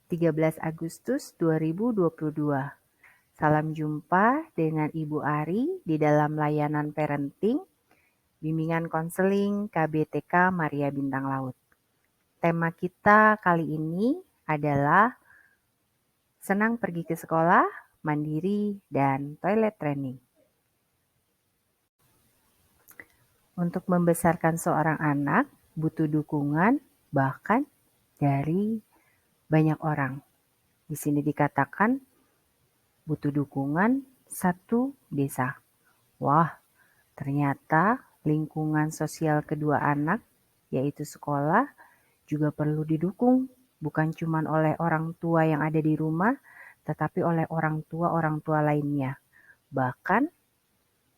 13 Agustus 2022. Salam jumpa dengan Ibu Ari di dalam layanan parenting, bimbingan konseling KBTK Maria Bintang Laut. Tema kita kali ini adalah senang pergi ke sekolah, mandiri, dan toilet training. Untuk membesarkan seorang anak butuh dukungan bahkan dari banyak orang. Di sini dikatakan butuh dukungan satu desa. Wah, ternyata lingkungan sosial kedua anak, yaitu sekolah, juga perlu didukung. Bukan cuma oleh orang tua yang ada di rumah, tetapi oleh orang tua lainnya. Bahkan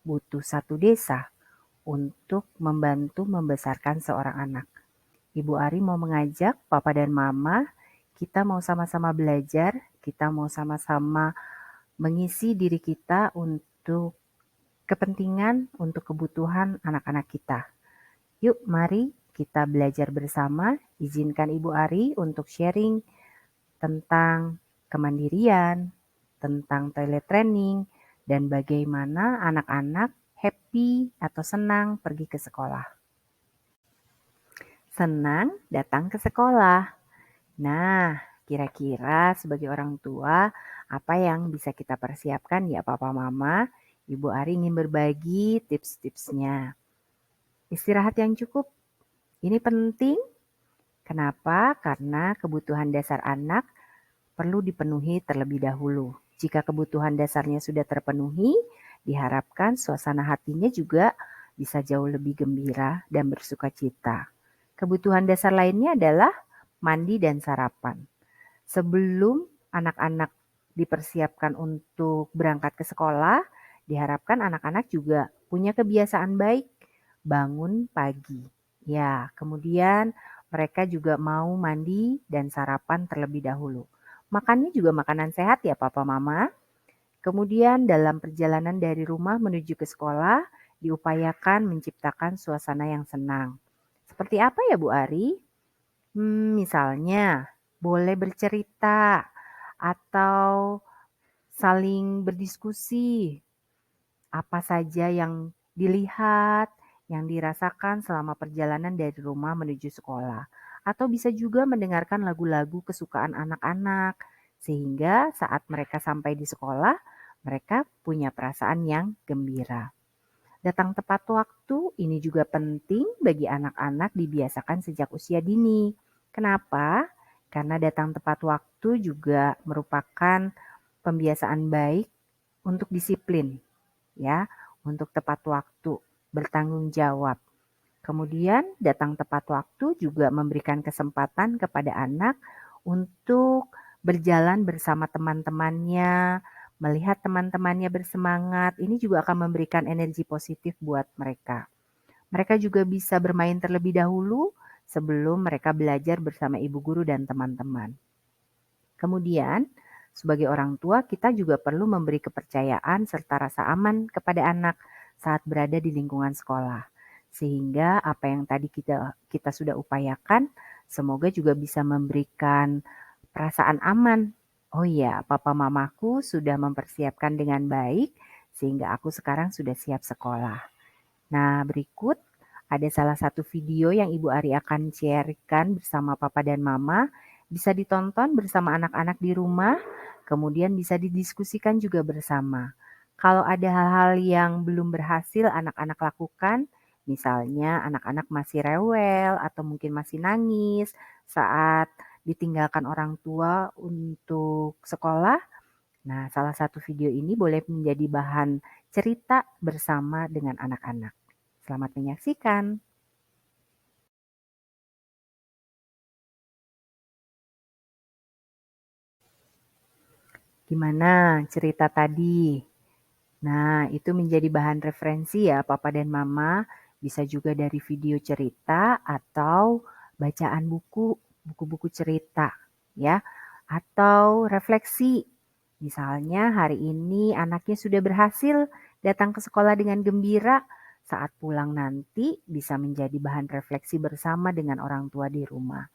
butuh satu desa untuk membantu membesarkan seorang anak. Ibu Ari mau mengajak Papa dan Mama, kita mau sama-sama belajar, kita mau sama-sama mengisi diri kita untuk kepentingan, untuk kebutuhan anak-anak kita. Yuk, mari kita belajar bersama. Izinkan Ibu Ari untuk sharing tentang kemandirian, tentang toilet training, dan bagaimana anak-anak happy atau senang pergi ke sekolah. Senang datang ke sekolah. Nah, kira-kira sebagai orang tua, apa yang bisa kita persiapkan ya Papa Mama? Ibu Ari ingin berbagi tips-tipsnya. Istirahat yang cukup, ini penting. Kenapa? Karena kebutuhan dasar anak perlu dipenuhi terlebih dahulu. Jika kebutuhan dasarnya sudah terpenuhi, diharapkan suasana hatinya juga bisa jauh lebih gembira dan bersuka cita. Kebutuhan dasar lainnya adalah mandi dan sarapan. Sebelum anak-anak dipersiapkan untuk berangkat ke sekolah, diharapkan anak-anak juga punya kebiasaan baik bangun pagi. Ya, kemudian mereka juga mau mandi dan sarapan terlebih dahulu. Makannya juga makanan sehat ya Papa Mama. Kemudian dalam perjalanan dari rumah menuju ke sekolah, diupayakan menciptakan suasana yang senang. Seperti apa ya Bu Ari? Misalnya boleh bercerita atau saling berdiskusi. Apa saja yang dilihat, yang dirasakan selama perjalanan dari rumah menuju sekolah. Atau bisa juga mendengarkan lagu-lagu kesukaan anak-anak. Sehingga saat mereka sampai di sekolah, mereka punya perasaan yang gembira. Datang tepat waktu ini juga penting bagi anak-anak dibiasakan sejak usia dini. Kenapa? Karena datang tepat waktu juga merupakan pembiasaan baik untuk disiplin, ya, untuk tepat waktu, bertanggung jawab. Kemudian datang tepat waktu juga memberikan kesempatan kepada anak untuk berjalan bersama teman-temannya, melihat teman-temannya bersemangat, ini juga akan memberikan energi positif buat mereka. Mereka juga bisa bermain terlebih dahulu sebelum mereka belajar bersama ibu guru dan teman-teman. Kemudian, sebagai orang tua, kita juga perlu memberi kepercayaan serta rasa aman kepada anak saat berada di lingkungan sekolah. Sehingga apa yang tadi kita sudah upayakan, semoga juga bisa memberikan perasaan aman. Oh iya, papa mamaku sudah mempersiapkan dengan baik sehingga aku sekarang sudah siap sekolah. Nah, berikut ada salah satu video yang Ibu Ari akan sharekan bersama papa dan mama. Bisa ditonton bersama anak-anak di rumah, kemudian bisa didiskusikan juga bersama. Kalau ada hal-hal yang belum berhasil anak-anak lakukan, misalnya anak-anak masih rewel atau mungkin masih nangis saat ditinggalkan orang tua untuk sekolah. Nah, salah satu video ini boleh menjadi bahan cerita bersama dengan anak-anak. Selamat menyaksikan. Gimana cerita tadi? Nah, itu menjadi bahan referensi ya Papa dan Mama. Bisa juga dari video cerita atau bacaan buku-buku cerita ya. Atau refleksi. Misalnya hari ini anaknya sudah berhasil datang ke sekolah dengan gembira. Saat pulang nanti bisa menjadi bahan refleksi bersama dengan orang tua di rumah.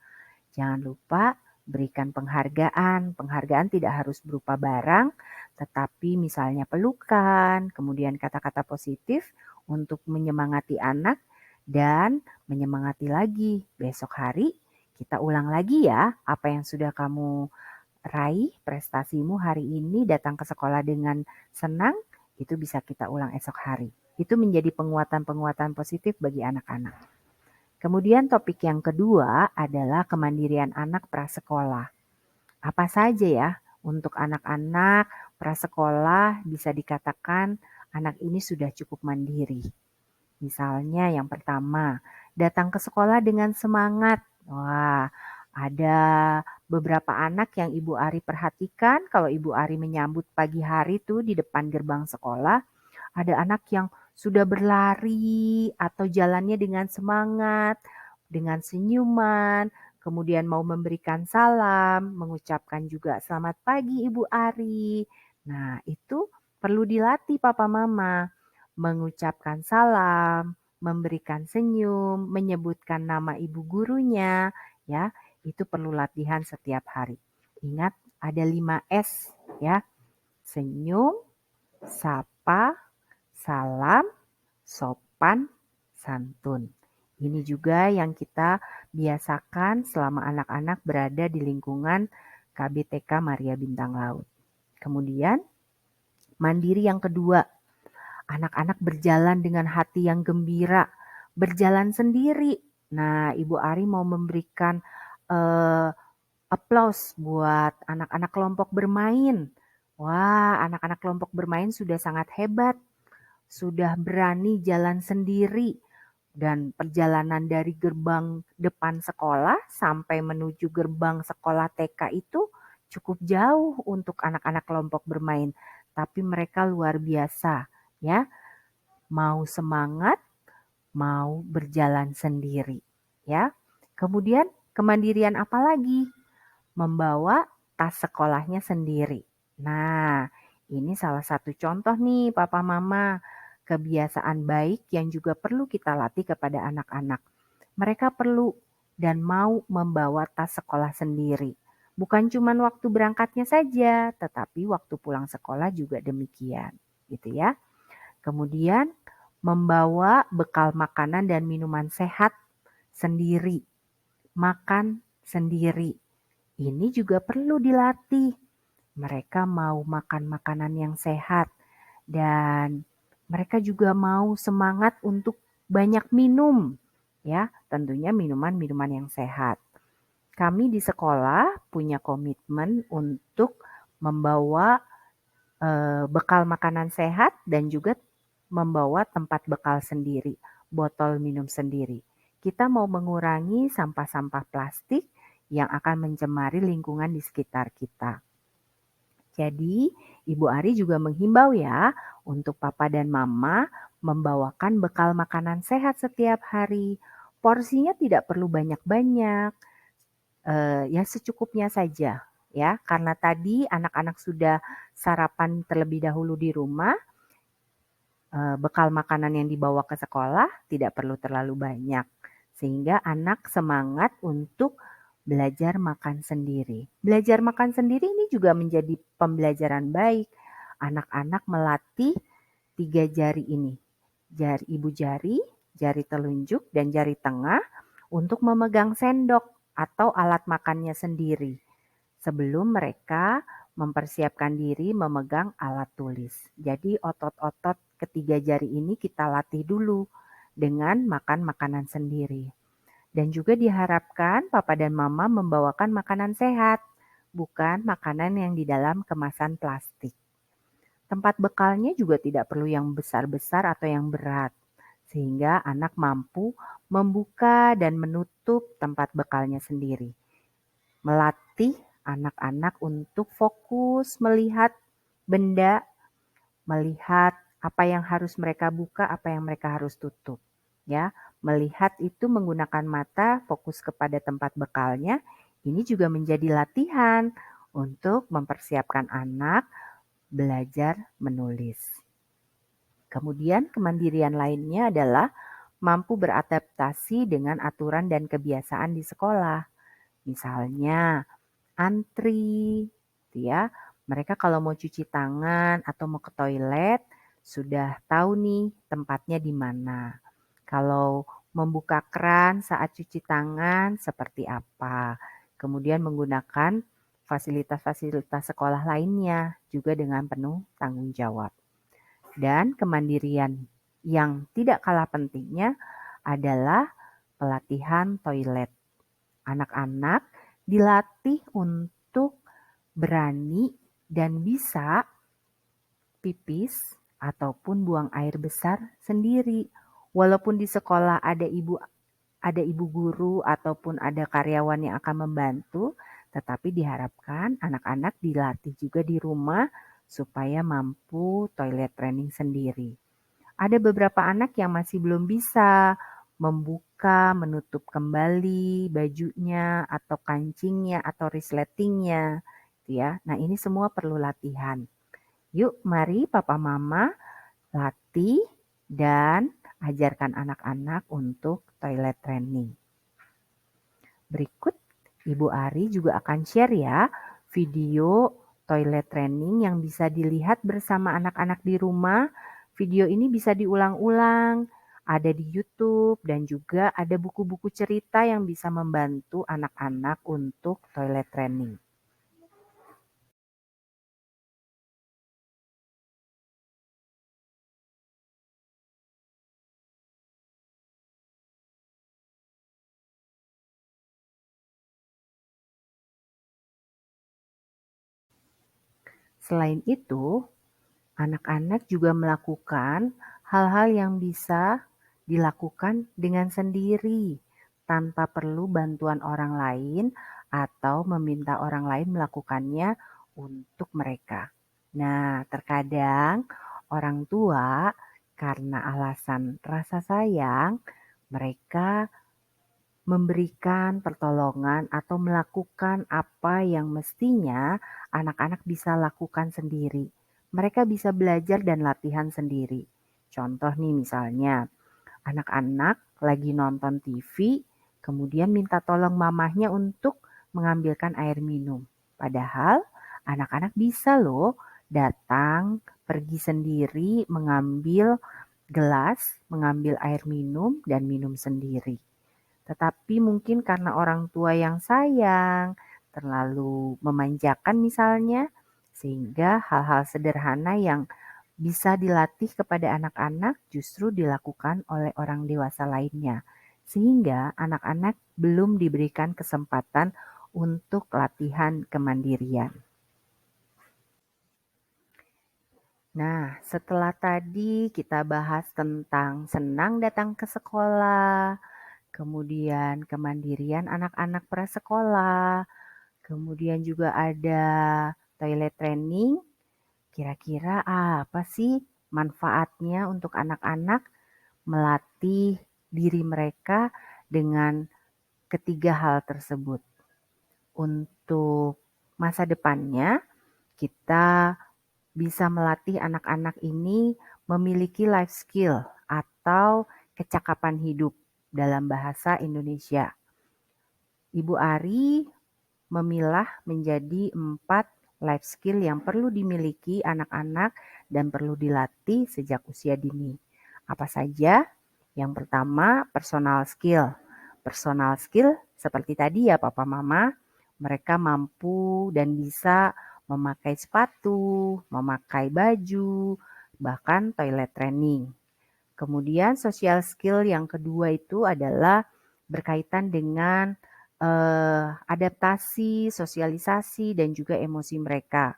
Jangan lupa berikan penghargaan. Penghargaan tidak harus berupa barang, tetapi misalnya pelukan, kemudian kata-kata positif untuk menyemangati anak dan menyemangati lagi. Besok hari kita ulang lagi ya apa yang sudah kamu raih, prestasimu hari ini, datang ke sekolah dengan senang, itu bisa kita ulang esok hari. Itu menjadi penguatan-penguatan positif bagi anak-anak. Kemudian topik yang kedua adalah kemandirian anak prasekolah. Apa saja ya untuk anak-anak prasekolah bisa dikatakan anak ini sudah cukup mandiri. Misalnya yang pertama, datang ke sekolah dengan semangat. Wah, ada beberapa anak yang Ibu Ari perhatikan kalau Ibu Ari menyambut pagi hari tuh di depan gerbang sekolah, ada anak yang sudah berlari atau jalannya dengan semangat, dengan senyuman, kemudian mau memberikan salam, mengucapkan juga selamat pagi Ibu Ari. Nah, itu perlu dilatih Papa Mama. Mengucapkan salam, memberikan senyum, menyebutkan nama ibu gurunya, ya, itu perlu latihan setiap hari. Ingat ada 5 S ya. Senyum, sapa, salam, sopan, santun. Ini juga yang kita biasakan selama anak-anak berada di lingkungan KBTK Maria Bintang Laut. Kemudian, mandiri yang kedua, anak-anak berjalan dengan hati yang gembira, berjalan sendiri. Nah, Ibu Ari mau memberikan eh, aplaus buat anak-anak kelompok bermain. Wah, anak-anak kelompok bermain sudah sangat hebat, sudah berani jalan sendiri. Dan perjalanan dari gerbang depan sekolah sampai menuju gerbang sekolah TK itu cukup jauh untuk anak-anak kelompok bermain. Tapi mereka luar biasa, ya. Mau semangat, mau berjalan sendiri, ya. Kemudian kemandirian apa lagi? Membawa tas sekolahnya sendiri. Nah, ini salah satu contoh nih Papa Mama, kebiasaan baik yang juga perlu kita latih kepada anak-anak. Mereka perlu dan mau membawa tas sekolah sendiri. Bukan cuma waktu berangkatnya saja, tetapi waktu pulang sekolah juga demikian, gitu ya. Kemudian membawa bekal makanan dan minuman sehat sendiri, makan sendiri. Ini juga perlu dilatih. Mereka mau makan makanan yang sehat dan mereka juga mau semangat untuk banyak minum, ya, tentunya minuman-minuman yang sehat. Kami di sekolah punya komitmen untuk membawa bekal makanan sehat dan juga membawa tempat bekal sendiri, botol minum sendiri. Kita mau mengurangi sampah-sampah plastik yang akan mencemari lingkungan di sekitar kita. Jadi, Ibu Ari juga menghimbau ya untuk Papa dan Mama membawakan bekal makanan sehat setiap hari. Porsinya tidak perlu banyak-banyak, ya secukupnya saja ya. Karena tadi anak-anak sudah sarapan terlebih dahulu di rumah, bekal makanan yang dibawa ke sekolah tidak perlu terlalu banyak. Sehingga anak semangat untuk belajar makan sendiri. Belajar makan sendiri ini juga menjadi pembelajaran baik. Anak-anak melatih 3 jari ini. Jari ibu jari, jari telunjuk, dan jari tengah untuk memegang sendok atau alat makannya sendiri. Sebelum mereka mempersiapkan diri memegang alat tulis. Jadi otot-otot ketiga jari ini kita latih dulu dengan makan makanan sendiri. Dan juga diharapkan Papa dan Mama membawakan makanan sehat, bukan makanan yang di dalam kemasan plastik. Tempat bekalnya juga tidak perlu yang besar-besar atau yang berat, sehingga anak mampu membuka dan menutup tempat bekalnya sendiri. Melatih anak-anak untuk fokus melihat benda, melihat apa yang harus mereka buka, apa yang mereka harus tutup. Ya, melihat itu menggunakan mata, fokus kepada tempat bekalnya, ini juga menjadi latihan untuk mempersiapkan anak belajar menulis. Kemudian kemandirian lainnya adalah mampu beradaptasi dengan aturan dan kebiasaan di sekolah. Misalnya, antri, gitu ya. Mereka kalau mau cuci tangan atau mau ke toilet sudah tahu nih tempatnya di mana. Kalau membuka keran saat cuci tangan seperti apa. Kemudian menggunakan fasilitas-fasilitas sekolah lainnya juga dengan penuh tanggung jawab. Dan kemandirian yang tidak kalah pentingnya adalah pelatihan toilet. Anak-anak dilatih untuk berani dan bisa pipis ataupun buang air besar sendiri. Walaupun di sekolah ada ibu guru ataupun ada karyawan yang akan membantu, tetapi diharapkan anak-anak dilatih juga di rumah supaya mampu toilet training sendiri. Ada beberapa anak yang masih belum bisa membuka, menutup kembali bajunya atau kancingnya atau resletingnya, gitu ya. Nah, ini semua perlu latihan. Yuk, mari papa mama latih dan ajarkan anak-anak untuk toilet training. Berikut Ibu Ari juga akan share ya video toilet training yang bisa dilihat bersama anak-anak di rumah. Video ini bisa diulang-ulang, ada di YouTube dan juga ada buku-buku cerita yang bisa membantu anak-anak untuk toilet training. Selain itu, anak-anak juga melakukan hal-hal yang bisa dilakukan dengan sendiri tanpa perlu bantuan orang lain atau meminta orang lain melakukannya untuk mereka. Nah, terkadang orang tua karena alasan rasa sayang, mereka memberikan pertolongan atau melakukan apa yang mestinya anak-anak bisa lakukan sendiri. Mereka bisa belajar dan latihan sendiri. Contoh nih misalnya, anak-anak lagi nonton TV, kemudian minta tolong mamahnya untuk mengambilkan air minum. Padahal anak-anak bisa loh datang, pergi sendiri, mengambil gelas, mengambil air minum, dan minum sendiri. Tetapi mungkin karena orang tua yang sayang, terlalu memanjakan misalnya, sehingga hal-hal sederhana yang bisa dilatih kepada anak-anak justru dilakukan oleh orang dewasa lainnya. Sehingga anak-anak belum diberikan kesempatan untuk latihan kemandirian. Nah, setelah tadi kita bahas tentang senang datang ke sekolah, kemudian kemandirian anak-anak prasekolah, kemudian juga ada toilet training. Kira-kira apa sih manfaatnya untuk anak-anak melatih diri mereka dengan ketiga hal tersebut? Untuk masa depannya, kita bisa melatih anak-anak ini memiliki life skill atau kecakapan hidup dalam bahasa Indonesia. Ibu Ari memilah menjadi 4 life skill yang perlu dimiliki anak-anak dan perlu dilatih sejak usia dini. Apa saja? Yang pertama, personal skill. Personal skill seperti tadi ya Papa Mama, mereka mampu dan bisa memakai sepatu, memakai baju, bahkan toilet training. Kemudian social skill yang kedua itu adalah berkaitan dengan adaptasi, sosialisasi, dan juga emosi mereka.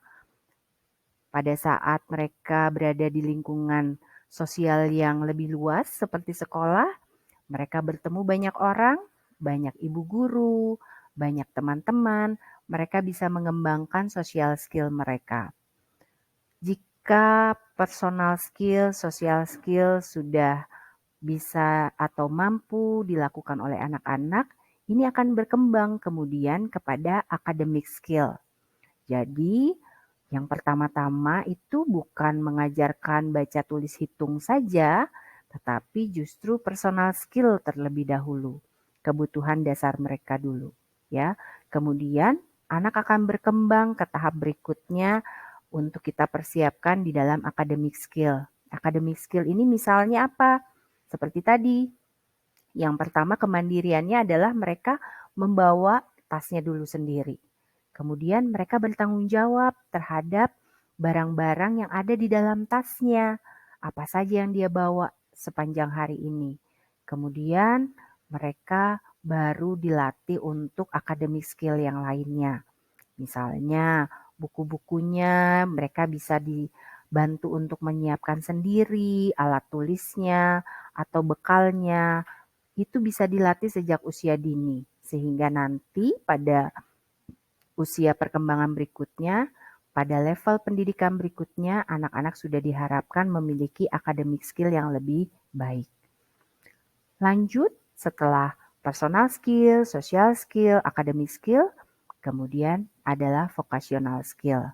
Pada saat mereka berada di lingkungan sosial yang lebih luas seperti sekolah, mereka bertemu banyak orang, banyak ibu guru, banyak teman-teman, mereka bisa mengembangkan social skill mereka. Jika personal skill, social skill sudah bisa atau mampu dilakukan oleh anak-anak, ini akan berkembang kemudian kepada academic skill. Jadi, yang pertama-tama itu bukan mengajarkan baca tulis hitung saja, tetapi justru personal skill terlebih dahulu. Kebutuhan dasar mereka dulu, ya. Kemudian anak akan berkembang ke tahap berikutnya untuk kita persiapkan di dalam academic skill. Academic skill ini misalnya apa? Seperti tadi, yang pertama kemandiriannya adalah mereka membawa tasnya dulu sendiri. Kemudian mereka bertanggung jawab terhadap barang-barang yang ada di dalam tasnya. Apa saja yang dia bawa sepanjang hari ini. Kemudian mereka baru dilatih untuk academic skill yang lainnya. Misalnya buku-bukunya mereka bisa dibantu untuk menyiapkan sendiri, alat tulisnya atau bekalnya. Itu bisa dilatih sejak usia dini, sehingga nanti pada usia perkembangan berikutnya, pada level pendidikan berikutnya, anak-anak sudah diharapkan memiliki academic skill yang lebih baik. Lanjut, setelah personal skill, social skill, academic skill, kemudian adalah vocational skill.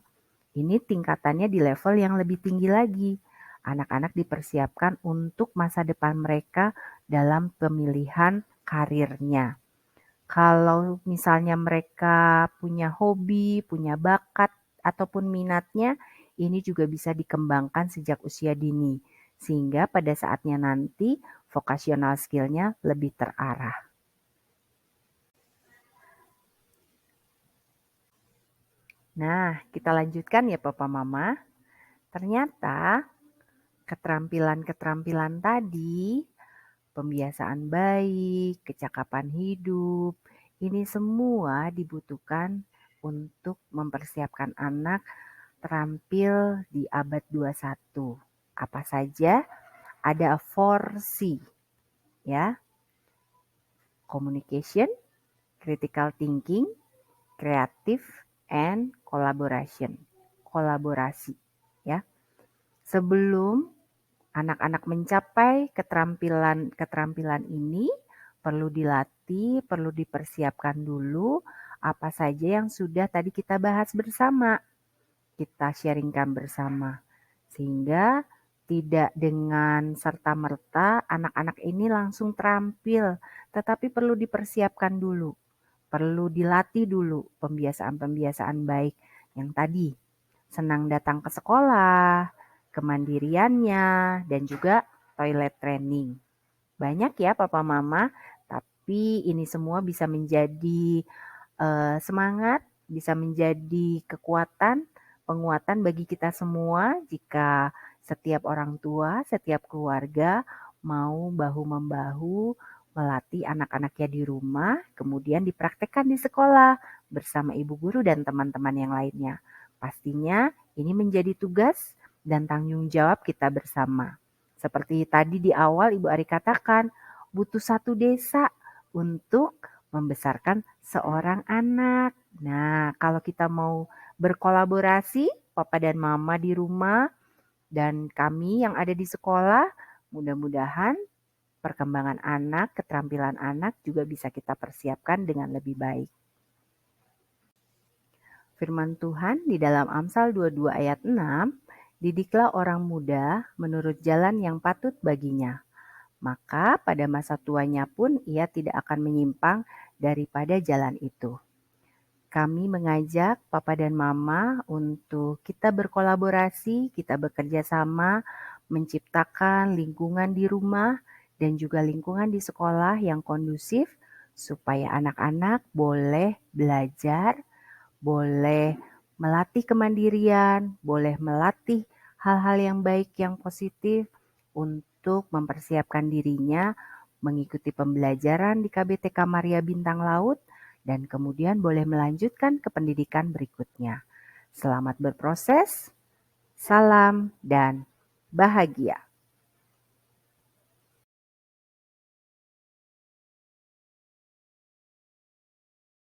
Ini tingkatannya di level yang lebih tinggi lagi. Anak-anak dipersiapkan untuk masa depan mereka dalam pemilihan karirnya. Kalau misalnya mereka punya hobi, punya bakat, ataupun minatnya, ini juga bisa dikembangkan sejak usia dini. Sehingga pada saatnya nanti vocational skill-nya lebih terarah. Nah, kita lanjutkan ya Papa Mama. Ternyata keterampilan-keterampilan tadi, pembiasaan baik, kecakapan hidup, ini semua dibutuhkan untuk mempersiapkan anak terampil di abad 21. Apa saja? Ada 4C, ya. Communication, critical thinking, creative, and collaboration. Kolaborasi, ya. Sebelum anak-anak mencapai keterampilan ini, perlu dilatih, perlu dipersiapkan dulu apa saja yang sudah tadi kita bahas bersama. Kita sharingkan bersama. Sehingga tidak dengan serta-merta anak-anak ini langsung terampil, tetapi perlu dipersiapkan dulu. Perlu dilatih dulu pembiasaan-pembiasaan baik yang tadi. Senang datang ke sekolah, kemandiriannya, dan juga toilet training. Banyak ya Papa Mama, tapi ini semua bisa menjadi semangat, bisa menjadi kekuatan, penguatan bagi kita semua jika setiap orang tua, setiap keluarga mau bahu-membahu melatih anak-anaknya di rumah, kemudian dipraktekkan di sekolah bersama ibu guru dan teman-teman yang lainnya. Pastinya ini menjadi tugas dan tanggung jawab kita bersama. Seperti tadi di awal Ibu Ari katakan, butuh satu desa untuk membesarkan seorang anak. Nah, kalau kita mau berkolaborasi, Papa dan Mama di rumah, dan kami yang ada di sekolah, mudah-mudahan perkembangan anak, keterampilan anak juga bisa kita persiapkan dengan lebih baik. Firman Tuhan di dalam Amsal 22 ayat 6, didiklah orang muda menurut jalan yang patut baginya. Maka pada masa tuanya pun ia tidak akan menyimpang daripada jalan itu. Kami mengajak Papa dan Mama untuk kita berkolaborasi, kita bekerja sama, menciptakan lingkungan di rumah dan juga lingkungan di sekolah yang kondusif supaya anak-anak boleh belajar, boleh melatih kemandirian, boleh melatih hal-hal yang baik, yang positif untuk mempersiapkan dirinya mengikuti pembelajaran di KBTK Maria Bintang Laut dan kemudian boleh melanjutkan ke pendidikan berikutnya. Selamat berproses, salam dan bahagia.